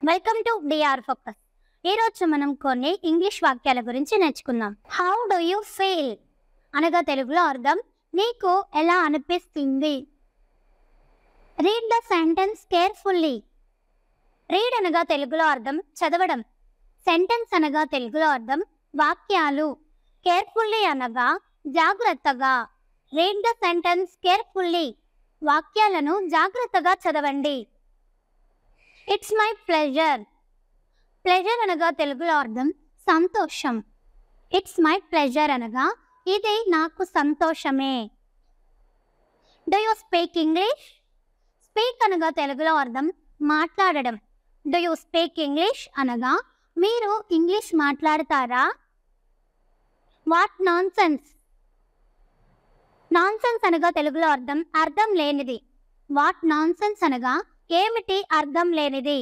Welcome to DR focus. ఈరోజు మనం కొన్ని ఇంగ్లీష్ వాక్యాల గురించి నేర్చుకుందాం. హౌ డు యూ ఫీల్ అనగా తెలుగులో అర్థం నీకు ఎలా అనిపిస్తుంది. Read the sentence carefully. Read అనగా తెలుగులో అర్థం చదవడం. సెంటెన్స్ అనగా తెలుగులో అర్థం వాక్యాలు. కేర్ఫుల్లీ అనగా జాగ్రత్తగా. Read the sentence carefully. వాక్యాలను జాగ్రత్తగా చదవండి. It's my pleasure. ప్లెజర్ అనగా తెలుగులో అర్థం సంతోషం. ఇట్స్ మై ప్లెజర్ అనగా ఇది నాకు సంతోషమే. Do you speak English. Speak అనగా తెలుగులో అర్థం మాట్లాడడం. డు యూ స్పీక్ ఇంగ్లీష్ అనగా మీరు ఇంగ్లీష్ మాట్లాడతారా. What non sense. Non sense అనగా తెలుగులో అర్థం అర్థం లేనిది. వాట్ నాన్ సెన్స్ అనగా ఏమిటి అర్థం లేనిది.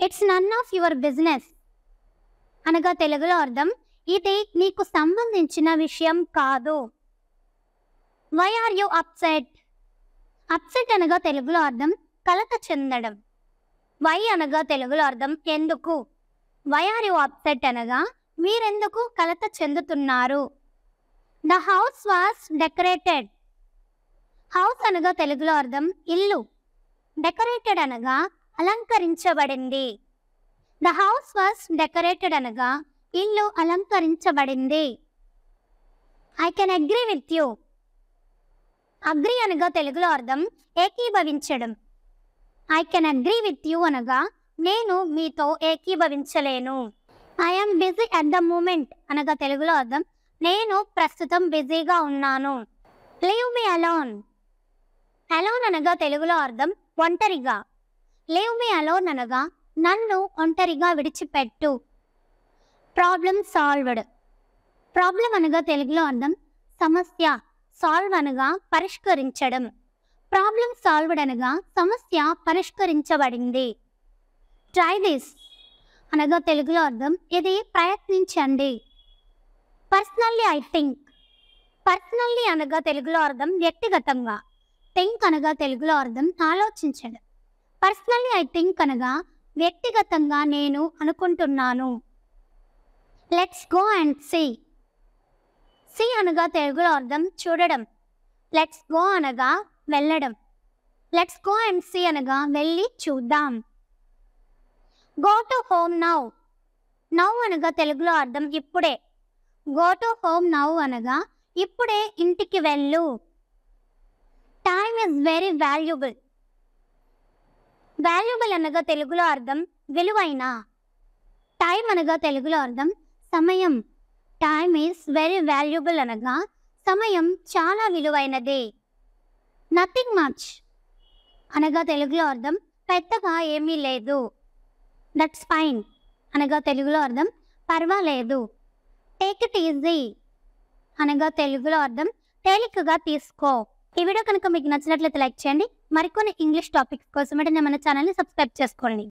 It's none of your business అనగా తెలుగులో అర్థం ఇది నీకు సంబంధించిన విషయం కాదు. Why are you upset. Upset అనగా తెలుగులో అర్థం కలత చెందడం. వై అనగా తెలుగులో అర్థం ఎందుకు. వై ఆర్ యు అప్సెట్ అనగా మీరెందుకు కలత చెందుతున్నారు. The house was decorated. House అనగా తెలుగులో అర్థం ఇల్లు. డెకరేటెడ్ అనగా అలంకరించబడింది. ద హౌస్ వాస్ డెకరేటెడ్ అనగా ఇల్లు అలంకరించబడింది. I can agree with you. Agree అనగా తెలుగులో అర్థం ఏకీభవించడం. I can agree with you అనగా నేను మీతో ఏకీభవించలేను. I'm busy at the moment అనగా తెలుగులో అర్థం నేను ప్రస్తుతం బిజీగా ఉన్నాను. Leave me alone. అలోన్ అనగా తెలుగులో అర్థం ఒంటరిగా. లీవ్ మీ అలోన్ అనగా నన్ను ఒంటరిగా విడిచిపెట్టు. Problem solved. ప్రాబ్లం అనగా తెలుగులో అర్థం సమస్య. సాల్వ్ అనగా పరిష్కరించడం. ప్రాబ్లం సాల్వ్డ్ అనగా సమస్య పరిష్కరించబడింది. ట్రై దిస్ అనగా తెలుగులో అర్థం ఇది ప్రయత్నించండి. Personally I think. పర్సనల్లీ అనగా తెలుగులో అర్థం వ్యక్తిగతంగా. థింక్ అనగా తెలుగులో అర్థం ఆలోచించడం. పర్సనల్లీ ఐ థింక్ అనగా వ్యక్తిగతంగా నేను అనుకుంటున్నాను. Let's go and see. See అనగా తెలుగులో అర్థం చూడడం. లెట్స్ గో అనగా వెళ్ళడం. లెట్స్ గో అండ్ సీ అనగా వెళ్ళి చూద్దాం. Go to home now. Now అనగా తెలుగులో అర్థం ఇప్పుడే. గో టు హోమ్ నౌ అనగా ఇప్పుడే ఇంటికి వెళ్ళు. Time is very valuable. Valuable అనగా తెలుగులో అర్థం విలువైన. టైం అనగా తెలుగులో అర్థం సమయం. టైమ్ ఈస్ వెరీ వాల్యుబుల్ అనగా సమయం చాలా విలువైనది. నథింగ్ మచ్ అనగా తెలుగులో అర్థం పెద్దగా ఏమీ లేదు. దట్స్ ఫైన్ అనగా తెలుగులో అర్థం పర్వాలేదు. టేక్ ఇట్ ఈజీ అనగా తెలుగులో అర్థం తేలికగా తీసుకో. ఈ వీడియో కనుక మీకు నచ్చినట్లయితే లైక్ చేయండి. మరికొన్ని ఇంగ్లీష్ టాపిక్స్ కోసం మన ఛానల్ని సబ్స్క్రైబ్ చేసుకోండి.